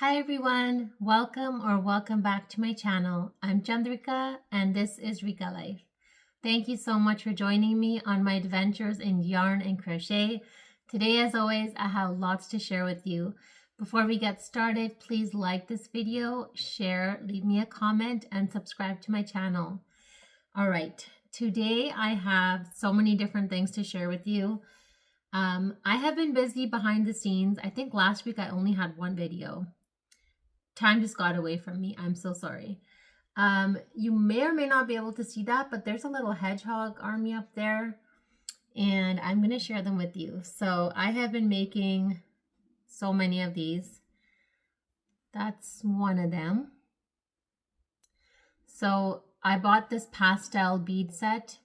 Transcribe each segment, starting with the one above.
Hi everyone, welcome back to my channel. I'm Chandrika and this is Rika Life. Thank you so much for joining me on my adventures in yarn and crochet. Today, as always, I have lots to share with you. Before we get started, please like this video, share, leave me a comment, and subscribe to my channel. All right, today I have so many different things to share with you. I have been busy behind the scenes. I think last week I only had one video. Time just got away from me. I'm so sorry. You may or may not be able to see that, but there's a little hedgehog army up there, and I'm going to share them with you. So I have been making so many of these. That's one of them. So I bought this pastel bead set.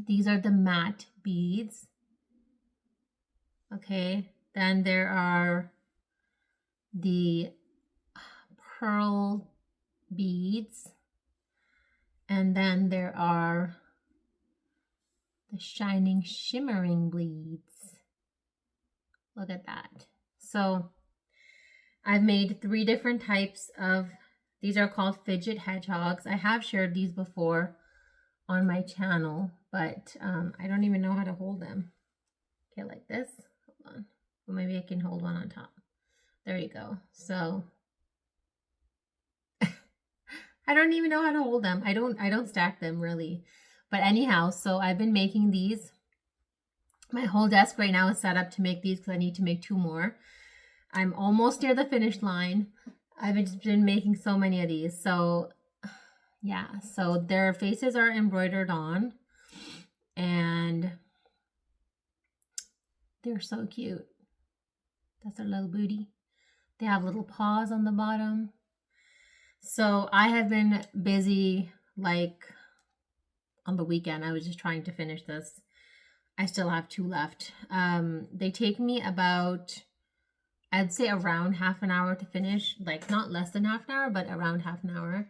These are the matte beads. Okay, then there are the pearl beads, and then there are the shining shimmering beads. Look at that. So I've made 3 different types of, these are called fidget hedgehogs. I have shared these before on my channel, but I don't even know how to hold them. Okay, like this. Hold on. Well, maybe I can hold one on top. There you go. So I don't even know how to hold them. I don't stack them really. But anyhow, so I've been making these. My whole desk right now is set up to make these because I need to make 2 more. I'm almost near the finish line. I've just been making so many of these. So yeah, so their faces are embroidered on and they're so cute. That's their little booty. They have little paws on the bottom. So I have been busy, like on the weekend. I was just trying to finish this. I still have 2 left. They take me about, I'd say around half an hour to finish, like not less than half an hour, but around half an hour.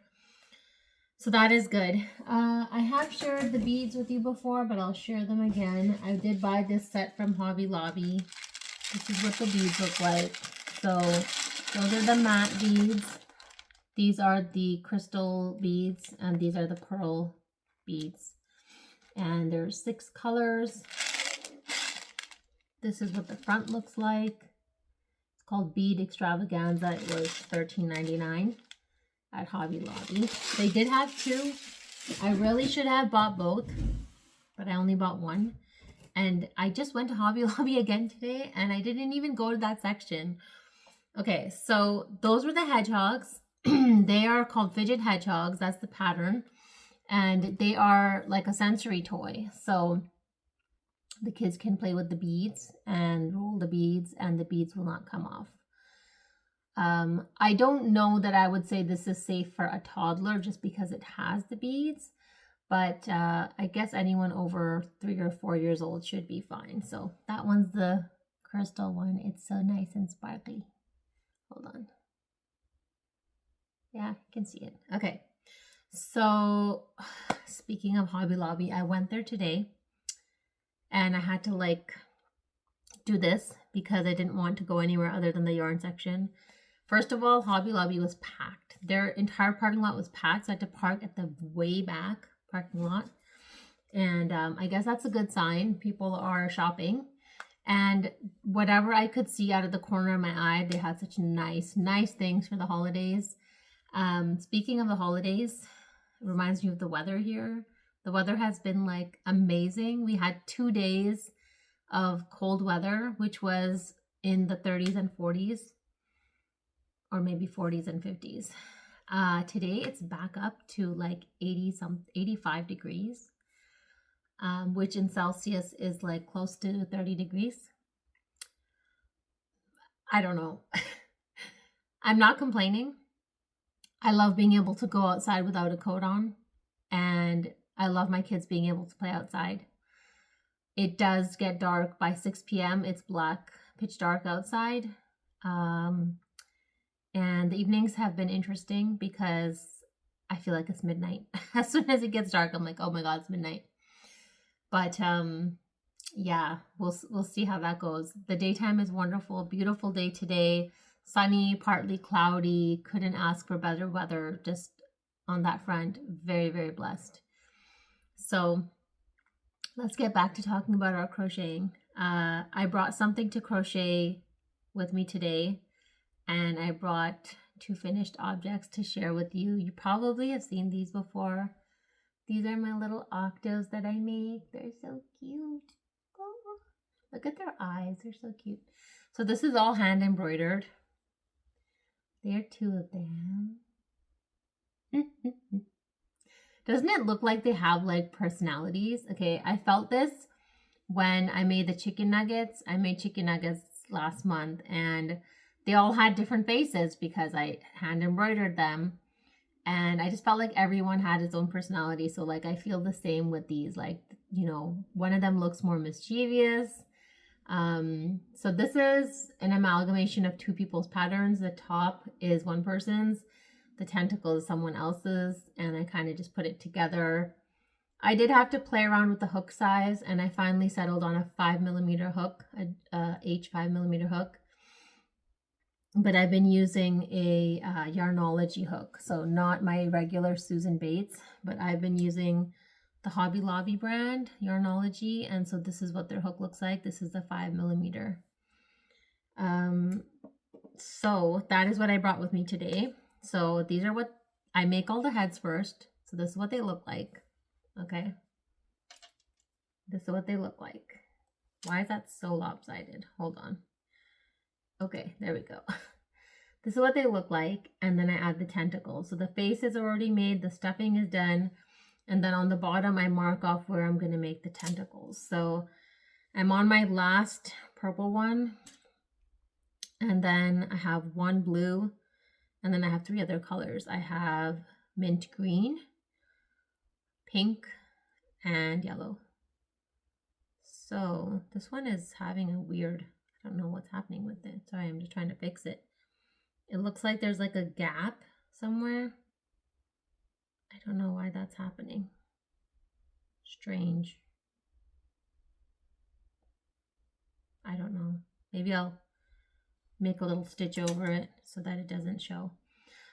So that is good. I have shared the beads with you before, but I'll share them again. I did buy this set from Hobby Lobby. This is what the beads look like. So those are the matte beads. These are the crystal beads, and these are the pearl beads. And there's 6 colors. This is what the front looks like. It's called Bead Extravaganza. It was $13.99 at Hobby Lobby. They did have 2. I really should have bought both, but I only bought 1. And I just went to Hobby Lobby again today, and I didn't even go to that section. Okay, so those were the hedgehogs. They are called fidget hedgehogs. That's the pattern. And they are like a sensory toy. So the kids can play with the beads and roll the beads, and the beads will not come off. I don't know that I would say this is safe for a toddler just because it has the beads. But I guess anyone over 3 or 4 years old should be fine. So that one's the crystal one. It's so nice and sparkly. Hold on. Yeah, you can see it. Okay. So speaking of Hobby Lobby, I went there today and I had to like do this because I didn't want to go anywhere other than the yarn section. First of all, Hobby Lobby was packed. Their entire parking lot was packed, so I had to park at the way back parking lot. And I guess that's a good sign. People are shopping. And whatever I could see out of the corner of my eye, they had such nice things for the holidays. Speaking of the holidays, it reminds me of the weather here. The weather has been like amazing. We had 2 days of cold weather, which was in the 30s and 40s, or maybe 40s and 50s. Today it's back up to like 85 degrees, which in Celsius is like close to 30 degrees. I don't know. I'm not complaining. I love being able to go outside without a coat on, and I love my kids being able to play outside. It does get dark by 6 p.m. It's black, pitch dark outside. And the evenings have been interesting because I feel like it's midnight. As soon as it gets dark, I'm like, oh my God, it's midnight. But yeah, we'll see how that goes. The daytime is wonderful, beautiful day today. sunny, partly cloudy. Couldn't ask for better weather. Just on that front, very, very blessed. So let's get back to talking about our crocheting. I brought something to crochet with me today, and I brought 2 finished objects to share with you. You probably have seen these before. These are my little octaves that I made. They're so cute. Oh, look at their eyes. They're so cute. So this is all hand embroidered. There are 2 of them. Doesn't it look like they have like personalities? Okay, I felt this when I made the chicken nuggets. I made chicken nuggets last month, and they all had different faces because I hand embroidered them. And I just felt like everyone had its own personality. So like I feel the same with these. Like, you know, one of them looks more mischievous. So this is an amalgamation of 2 people's patterns. The top is one person's, the tentacle is someone else's, and I kind of just put it together. I did have to play around with the hook size, and I finally settled on a 5mm hook, a H 5mm hook. But I've been using a Yarnology hook, so not my regular Susan Bates, but I've been using the Hobby Lobby brand, Yarnology, and so this is what their hook looks like. This is the 5mm. So that is what I brought with me today. So these are what I make all the heads first. So this is what they look like. Okay. This is what they look like. Why is that so lopsided? Hold on. Okay, there we go. This is what they look like. And then I add the tentacles. So the face is already made. The stuffing is done. And then on the bottom, I mark off where I'm going to make the tentacles. So I'm on my last purple one. And then I have 1 blue. And then I have 3 other colors. I have mint green, pink, and yellow. So this one is having a weird, I don't know what's happening with it. Sorry, I'm just trying to fix it. It looks like there's like a gap somewhere. I don't know why that's happening. Strange. I don't know. Maybe I'll make a little stitch over it so that it doesn't show.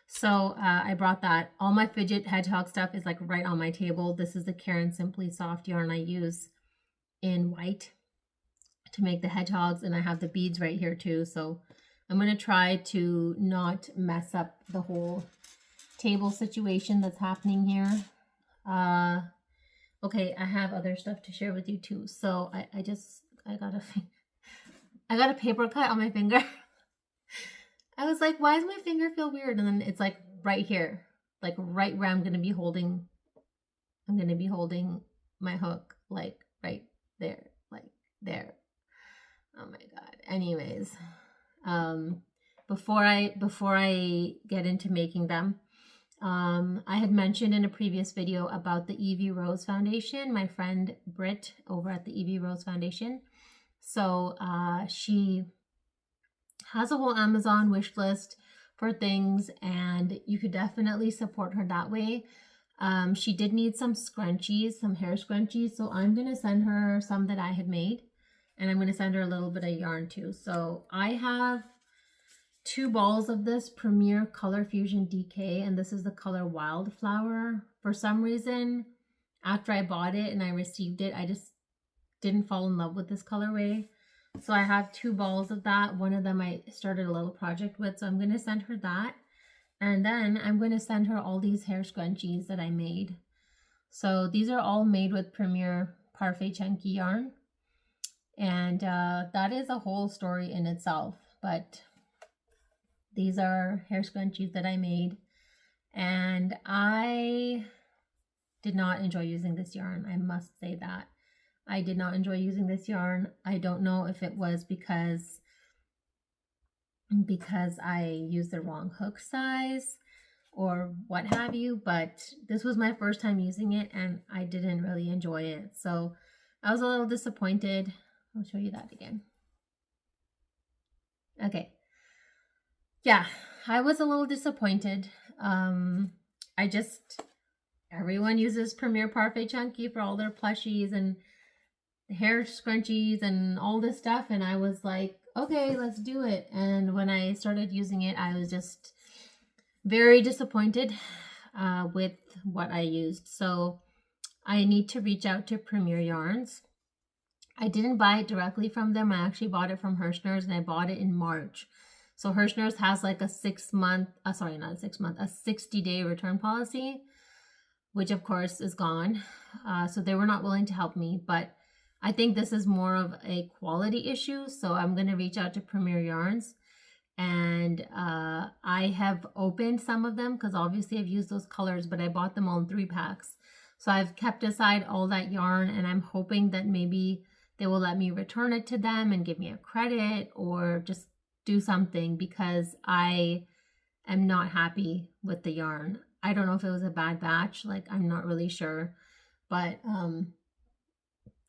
So I brought that. All my fidget hedgehog stuff is like right on my table. This is the Karen Simply Soft yarn I use in white to make the hedgehogs, and I have the beads right here too. So I'm going to try to not mess up the whole table situation that's happening here. Okay, I have other stuff to share with you too. So I got a paper cut on my finger. I was like, why does my finger feel weird? And then it's like right here, like right where I'm going to be holding my hook, like right there, like there. Oh my God. Anyways, before I get into making them, I had mentioned in a previous video about the Evie Rose Foundation, my friend Britt over at the Evie Rose Foundation. So she has a whole Amazon wish list for things, and you could definitely support her that way. She did need some scrunchies, some hair scrunchies, so I'm going to send her some that I had made, and I'm going to send her a little bit of yarn too. So I have 2 balls of this Premier Color Fusion DK, and this is the color Wildflower. For some reason, after I bought it and I received it, I just didn't fall in love with this colorway. So I have 2 balls of that. One of them I started a little project with, so I'm going to send her that. And then I'm going to send her all these hair scrunchies that I made. So these are all made with Premier Parfait Chunky yarn. And that is a whole story in itself. But these are hair scrunchies that I made. And I did not enjoy using this yarn. I must say that. I did not enjoy using this yarn. I don't know if it was because I used the wrong hook size or what have you, but this was my first time using it and I didn't really enjoy it. So I was a little disappointed. I'll show you that again. Okay. Yeah, I was a little disappointed. Everyone uses Premier Parfait Chunky for all their plushies and hair scrunchies and all this stuff, and I was like, okay, let's do it. And when I started using it, I was just very disappointed with what I used. So I need to reach out to Premier Yarns. I didn't buy it directly from them. I actually bought it from Hirschner's, and I bought it in March. So Hirschner's has like a 6-month, sorry, not a 6-month, a 60-day return policy, which of course is gone. So they were not willing to help me, but I think this is more of a quality issue. So I'm going to reach out to Premier Yarns, and I have opened some of them because obviously I've used those colors, but I bought them all in 3-packs. So I've kept aside all that yarn, and I'm hoping that maybe they will let me return it to them and give me a credit or just do something, because I am not happy with the yarn. I don't know if it was a bad batch, like I'm not really sure, but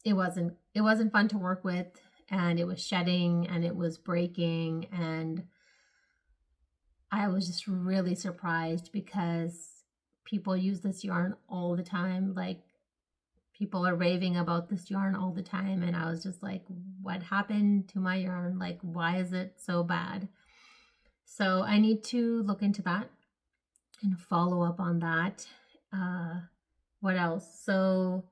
it wasn't fun to work with, and it was shedding and it was breaking, and I was just really surprised because people use this yarn all the time. Like, people are raving about this yarn all the time, and I was just like, what happened to my yarn? Like, why is it so bad? So I need to look into that and follow up on that. What else? So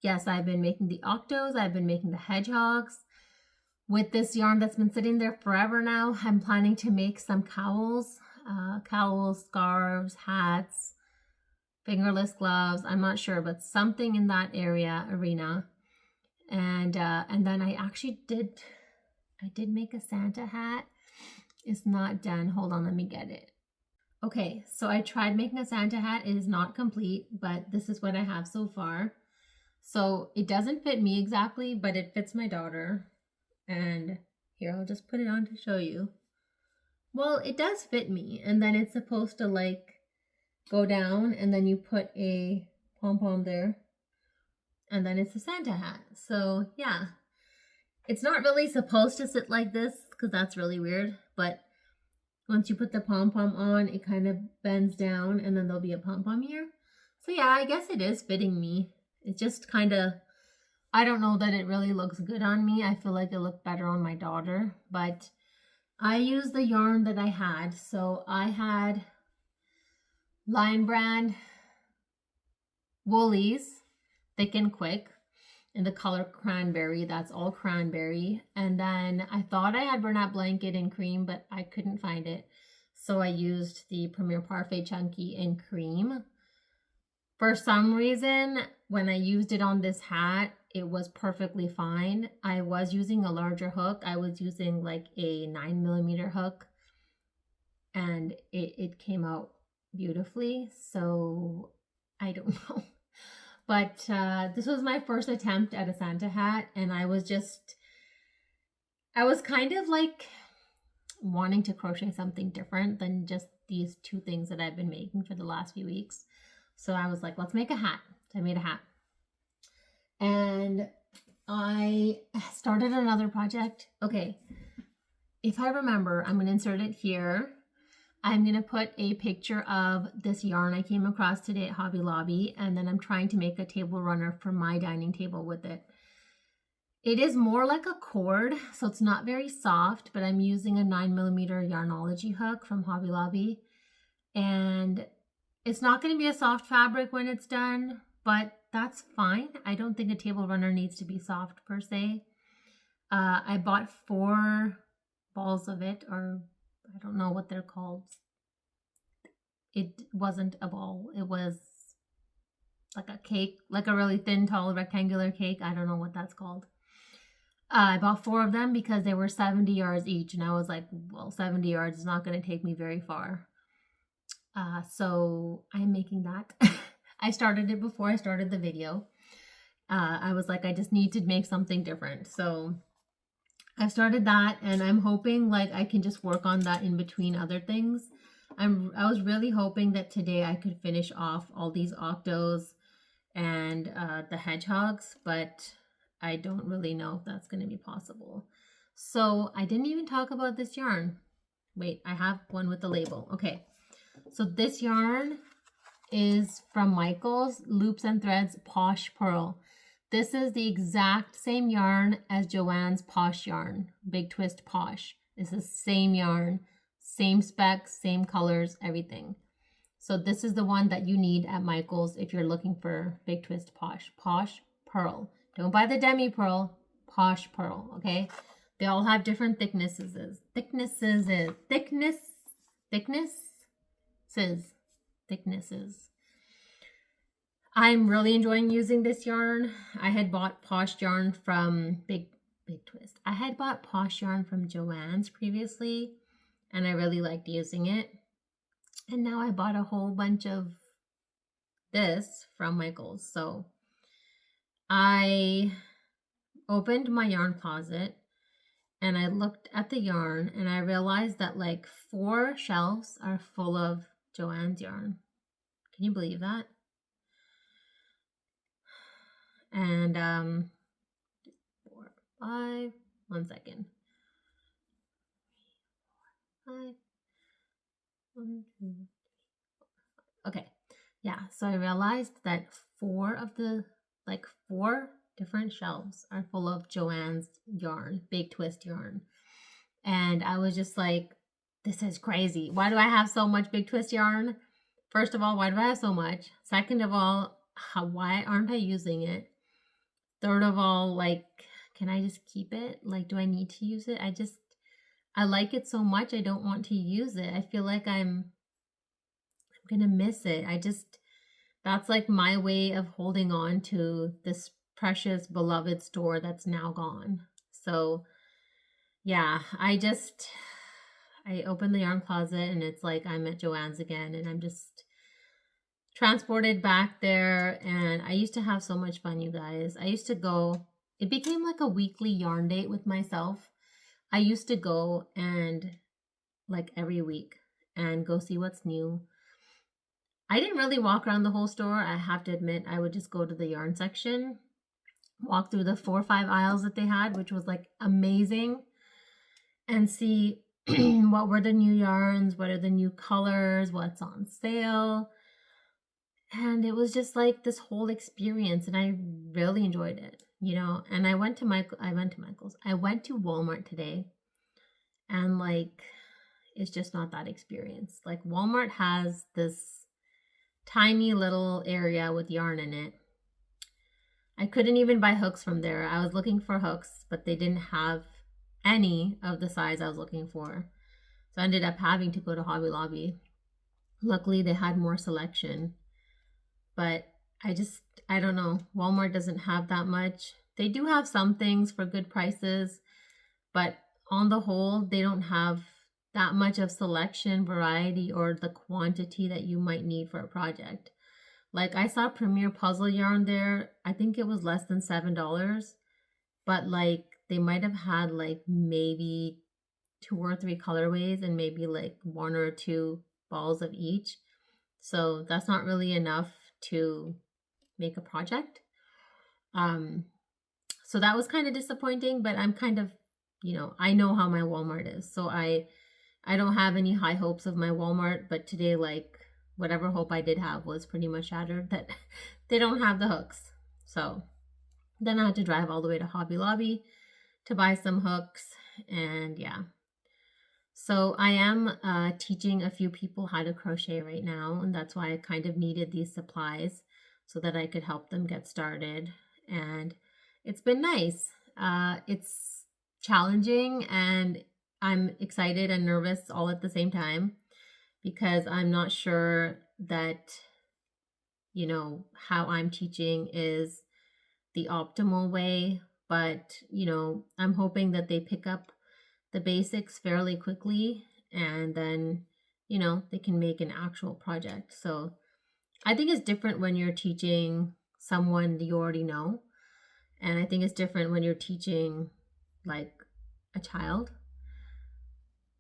yes, I've been making the octos, I've been making the hedgehogs. With this yarn that's been sitting there forever now, I'm planning to make some cowls, scarves, hats, fingerless gloves. I'm not sure, but something in that arena. And then I did make a Santa hat. It's not done. Hold on, let me get it. Okay, so I tried making a Santa hat. It is not complete, but this is what I have so far. So it doesn't fit me exactly, but it fits my daughter. And here, I'll just put it on to show you. Well, it does fit me, and then it's supposed to like go down, and then you put a pom-pom there, and then it's a Santa hat. So yeah, it's not really supposed to sit like this because that's really weird, but once you put the pom-pom on, it kind of bends down, and then there'll be a pom-pom here. So yeah, I guess it is fitting me. It just kind of, I don't know that it really looks good on me. I feel like it looked better on my daughter, but I used the yarn that I had. So I had Lion Brand Woolies, Thick and Quick, in the color Cranberry. That's all cranberry. And then I thought I had Bernat Blanket in cream, but I couldn't find it. So I used the Premier Parfait Chunky in cream. For some reason, when I used it on this hat, it was perfectly fine. I was using a larger hook. I was using like a 9mm hook, and it came out beautifully. So I don't know. But this was my first attempt at a Santa hat, and I was kind of like wanting to crochet something different than just these 2 things that I've been making for the last few weeks. So I was like, let's make a hat. So I made a hat. And I started another project. Okay, if I remember, I'm going to insert it here. I'm going to put a picture of this yarn I came across today at Hobby Lobby, and then I'm trying to make a table runner for my dining table with it. It is more like a cord, so it's not very soft, but I'm using a 9mm Yarnology hook from Hobby Lobby. And it's not going to be a soft fabric when it's done, but that's fine. I don't think a table runner needs to be soft per se. I bought 4 balls of it, or I don't know what they're called. It wasn't a ball. It was like a cake, like a really thin, tall, rectangular cake. I don't know what that's called. I bought 4 of them because they were 70 yards each. And I was like, well, 70 yards is not going to take me very far. So I'm making that. I started it before I started the video. I was like, I just need to make something different. So I've started that, and I'm hoping like I can just work on that in between other things. I was really hoping that today I could finish off all these octos and the hedgehogs, but I don't really know if that's going to be possible. So I didn't even talk about this yarn. Wait, I have one with the label. Okay, so this yarn is from Michael's Loops and Threads Posh Pearl. This is the exact same yarn as Joann's Posh yarn, Big Twist Posh. It's the same yarn, same specs, same colors, everything. So this is the one that you need at Michael's if you're looking for Big Twist Posh. Posh Pearl. Don't buy the demi pearl, Posh Pearl, okay? They all have different thicknesses. Thicknesses. I'm really enjoying using this yarn. I had bought Posh yarn from Big Twist. I had bought Posh yarn from Joann's previously, and I really liked using it. And now I bought a whole bunch of this from Michael's. So I opened my yarn closet and I looked at the yarn and I realized that like 4 shelves are full of Joann's yarn. Can you believe that? And 4, 5, 1 second. 5, 1, 2, 3, 4. Okay. Yeah, so I realized that 4 different shelves are full of Joann's yarn, Big Twist yarn. And I was just like, this is crazy. Why do I have so much Big Twist yarn? First of all, why do I have so much? Second of all, why aren't I using it? Third of all, like, can I just keep it? Like, do I need to use it? I like it so much, I don't want to use it. I feel like I'm gonna miss it. That's like my way of holding on to this precious, beloved store that's now gone. So yeah, I opened the yarn closet and it's like I'm at Joann's again, and I'm just transported back there. And I used to have so much fun, you guys. It became like a weekly yarn date with myself. I used to go and like every week and go see what's new. I didn't really walk around the whole store. I have to admit, I would just go to the yarn section, walk through the 4 or 5 aisles that they had, which was like amazing, and see what were the new yarns, what are the new colors, what's on sale. And it was just like this whole experience, and I really enjoyed it, you know. And I went to Walmart today, and like, it's just not that experience. Like, Walmart has this tiny little area with yarn in it. I couldn't even buy hooks from there. I was looking for hooks, but they didn't have any of the size I was looking for. So I ended up having to go to Hobby Lobby. Luckily, they had more selection. But I don't know. Walmart doesn't have that much. They do have some things for good prices, but on the whole, they don't have that much of selection, variety, or the quantity that you might need for a project. Like, I saw Premier Puzzle yarn there. I think it was less than $7, but like they might have had like maybe 2 or 3 colorways and maybe like 1 or 2 balls of each. So that's not really enough to make a project. So that was kind of disappointing, but I'm kind of, you know, I know how my Walmart is. So I don't have any high hopes of my Walmart, but today, like, whatever hope I did have was pretty much shattered that they don't have the hooks. So then I had to drive all the way to Hobby Lobby to buy some hooks, and yeah. So I am teaching a few people how to crochet right now, and that's why I kind of needed these supplies so that I could help them get started. And it's been nice. It's challenging, and I'm excited and nervous all at the same time, because I'm not sure that, you know, how I'm teaching is the optimal way, but, you know, I'm hoping that they pick up the basics fairly quickly, and then, you know, they can make an actual project. So I think it's different when you're teaching someone you already know, and I think it's different when you're teaching like a child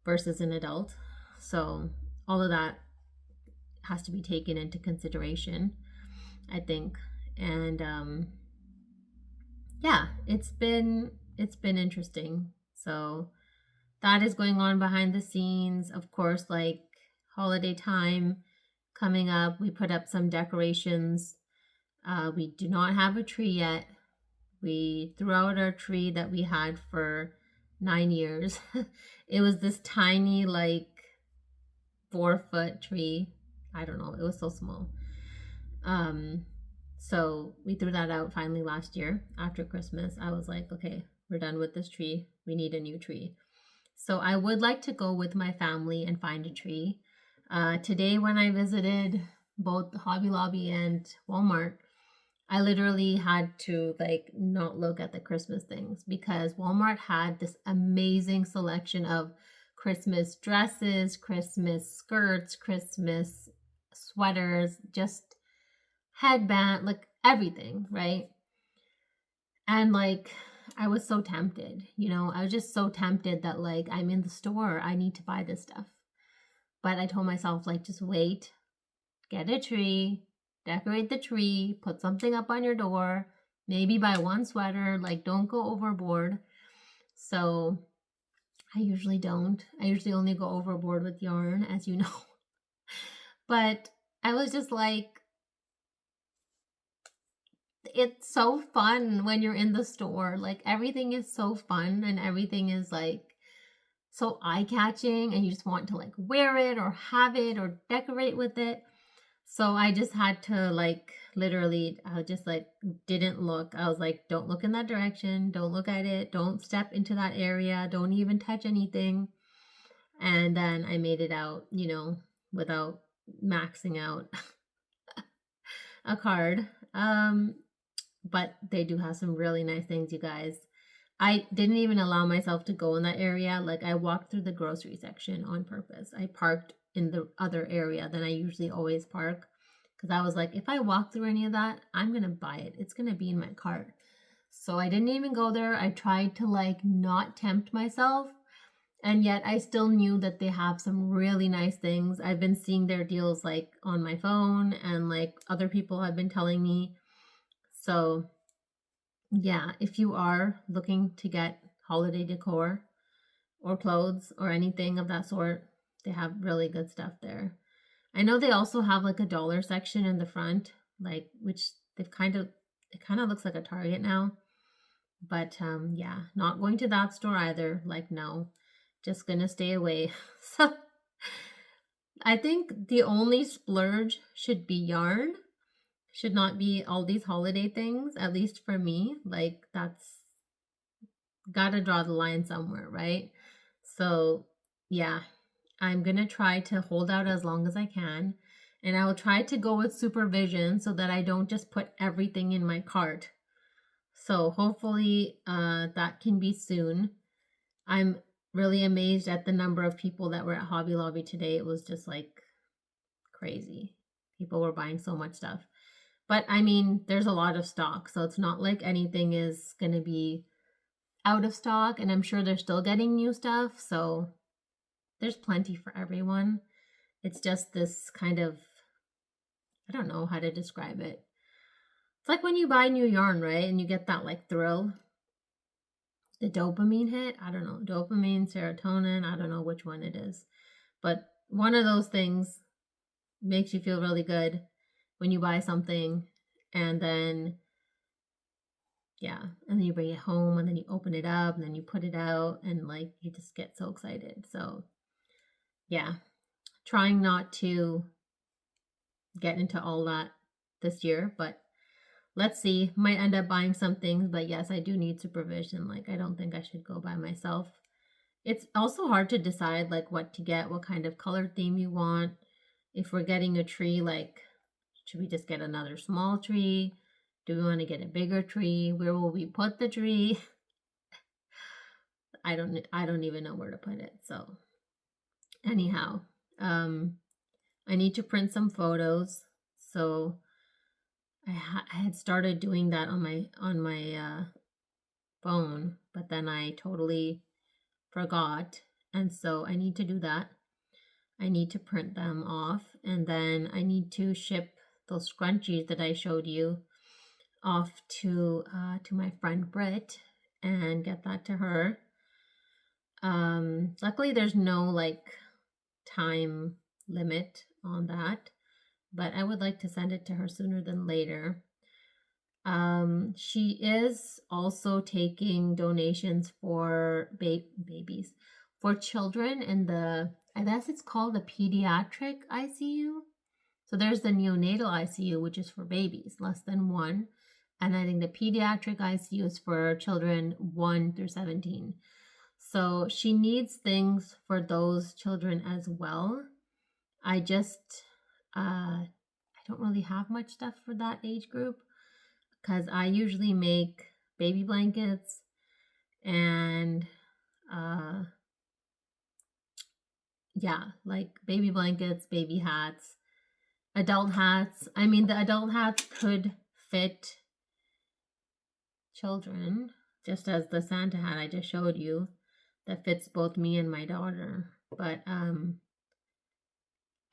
versus an adult. So all of that has to be taken into consideration, I think. And yeah, it's been interesting. So that is going on behind the scenes. Of course, like holiday time coming up, we put up some decorations. We do not have a tree yet, We threw out our tree that we had for 9 years. It was this tiny, like 4 foot tree. I don't know. It was so small. Um, so we threw that out finally last year after Christmas. I was like, okay, we're done with this tree. We need a new tree. So I would like to go with my family and find a tree. Today, when I visited both Hobby Lobby and Walmart, I literally had to like not look at the Christmas things because Walmart had this amazing selection of Christmas dresses, Christmas skirts, Christmas sweaters, just headband, like everything, right? And like I was so tempted, I was just so tempted that like I'm in the store, I need to buy this stuff. But I told myself like just wait, get a tree, decorate the tree, put something up on your door, maybe buy one sweater, like don't go overboard. So I usually don't. I usually only go overboard with yarn, as you know. But I was just like, it's so fun when you're in the store. Like everything is so fun and everything is like so eye-catching and you just want to like wear it or have it or decorate with it. So I just had to like literally, I just like didn't look. I was like, don't look in that direction. Don't look at it. Don't step into that area. Don't even touch anything. And then I made it out, without maxing out a card. But they do have some really nice things, you guys. I didn't even allow myself to go in that area. Like I walked through the grocery section on purpose. I parked in the other area than I usually always park because I was like, if I walk through any of that, I'm going to buy it. It's going to be in my cart. So I didn't even go there. I tried to like not tempt myself. And yet I still knew that they have some really nice things. I've been seeing their deals like on my phone and like other people have been telling me. So yeah, if you are looking to get holiday decor or clothes or anything of that sort, they have really good stuff there. I know they also have like a dollar section in the front, like which it kind of looks like a Target now. But yeah, not going to that store either. Like no, just gonna stay away. So I think the only splurge should be yarn. Should not be all these holiday things, at least for me. Like that's gotta draw the line somewhere, right? So yeah, I'm gonna try to hold out as long as I can. And I will try to go with supervision so that I don't just put everything in my cart. So hopefully that can be soon. I'm really amazed at the number of people that were at Hobby Lobby today. It was just like crazy. People were buying so much stuff. But I mean, there's a lot of stock, so it's not like anything is going to be out of stock, and I'm sure they're still getting new stuff, so there's plenty for everyone. It's just this kind of, I don't know how to describe it. It's like when you buy new yarn, right? And you get that like thrill, the dopamine hit. I don't know, dopamine, serotonin, I don't know which one it is. But one of those things makes you feel really good when you buy something and then and then you bring it home and then you open it up and then you put it out and like you just get so excited. So yeah, trying not to get into all that this year, but let's see. Might end up buying some things, but yes, I do need supervision. Like I don't think I should go by myself. It's also hard to decide like what to get, what kind of color theme you want. If we're getting a tree, like should we just get another small tree? Do we want to get a bigger tree? Where will we put the tree? I don't even know where to put it. So anyhow, I need to print some photos. So I had started doing that on my phone, but then I totally forgot. And so I need to do that. I need to print them off, and then I need to ship those scrunchies that I showed you off to my friend Britt and get that to her. Luckily there's no like time limit on that, but I would like to send it to her sooner than later. She is also taking donations for babies, for children in the, I guess it's called the pediatric ICU. So there's the neonatal ICU, which is for babies less than 1. And I think the pediatric ICU is for children 1 through 17. So she needs things for those children as well. I don't really have much stuff for that age group because I usually make baby blankets and like baby blankets, baby hats, adult hats. I mean, the adult hats could fit children, just as the Santa hat I just showed you that fits both me and my daughter. But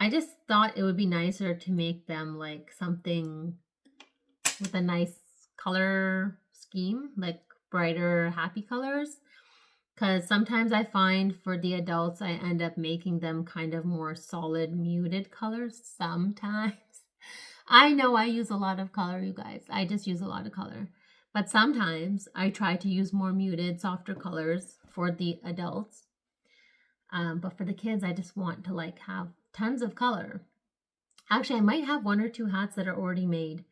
I just thought it would be nicer to make them like something with a nice color scheme, like brighter, happy colors. Because sometimes I find for the adults, I end up making them kind of more solid, muted colors sometimes. I know I use a lot of color, you guys. I just use a lot of color. But sometimes I try to use more muted, softer colors for the adults. But for the kids, I just want to like have tons of color. Actually, I might have 1 or 2 hats that are already made.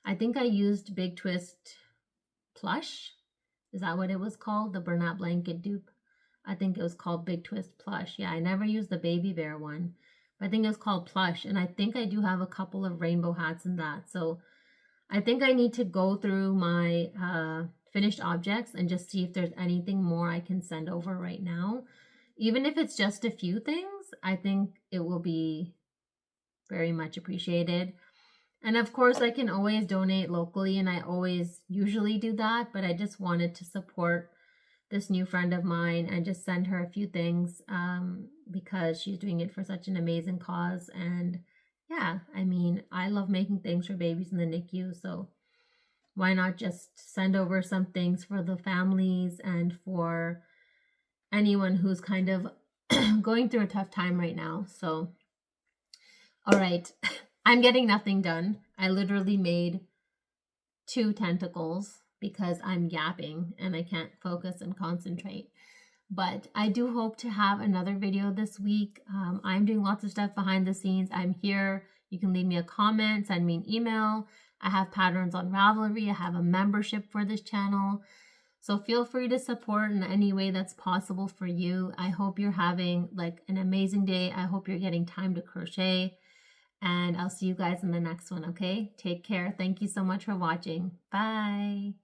I think I used Big Twist Plush. Is that what it was called? The burnout blanket dupe. I think it was called Big Twist Plush. Yeah, I never used the baby bear one. But I think it was called Plush. And I think I do have a couple of rainbow hats in that. So I think I need to go through my finished objects and just see if there's anything more I can send over right now. Even if it's just a few things, I think it will be very much appreciated. And of course, I can always donate locally, and I always usually do that, but I just wanted to support this new friend of mine and just send her a few things because she's doing it for such an amazing cause. And yeah, I mean, I love making things for babies in the NICU, so why not just send over some things for the families and for anyone who's kind of going through a tough time right now. So, all right. I'm getting nothing done. I literally made 2 tentacles because I'm yapping and I can't focus and concentrate. But I do hope to have another video this week. I'm doing lots of stuff behind the scenes. I'm here. You can leave me a comment, send me an email. I have patterns on Ravelry. I have a membership for this channel. So feel free to support in any way that's possible for you. I hope you're having like an amazing day. I hope you're getting time to crochet. And I'll see you guys in the next one, okay? Take care. Thank you so much for watching. Bye.